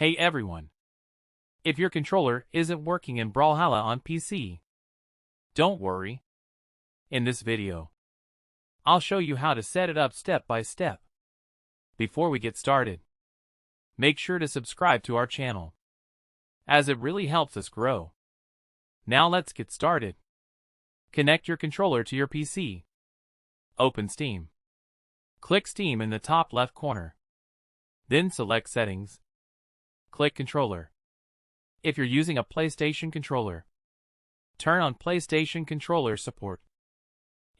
Hey everyone! If your controller isn't working in Brawlhalla on PC, don't worry. In this video, I'll show you how to set it up step by step. Before we get started, make sure to subscribe to our channel, as it really helps us grow. Now let's get started. Connect your controller to your PC. Open Steam. Click Steam in the top left corner. Then select Settings. Click Controller. If you're using a PlayStation controller, turn on PlayStation controller support.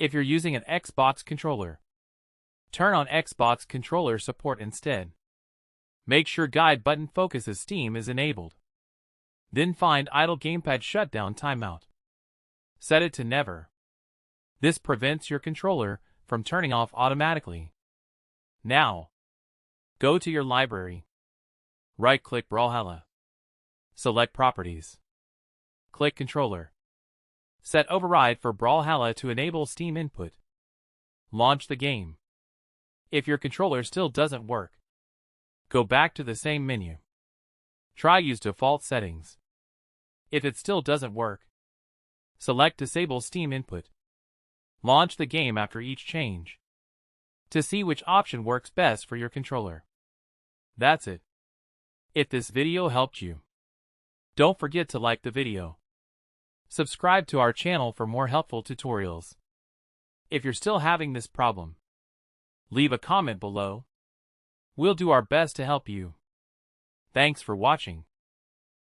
If you're using an Xbox controller, turn on Xbox controller support instead. Make sure Guide button focuses Steam is enabled. Then find Idle Gamepad Shutdown Timeout. Set it to Never. This prevents your controller from turning off automatically. Now, go to your library. Right-click Brawlhalla. Select Properties. Click Controller. Set Override for Brawlhalla to enable Steam input. Launch the game. If your controller still doesn't work, go back to the same menu. Try Use Default Settings. If it still doesn't work, select Disable Steam input. Launch the game after each change to see which option works best for your controller. That's it. If this video helped you, don't forget to like the video. Subscribe to our channel for more helpful tutorials. If you're still having this problem, leave a comment below. We'll do our best to help you. Thanks for watching.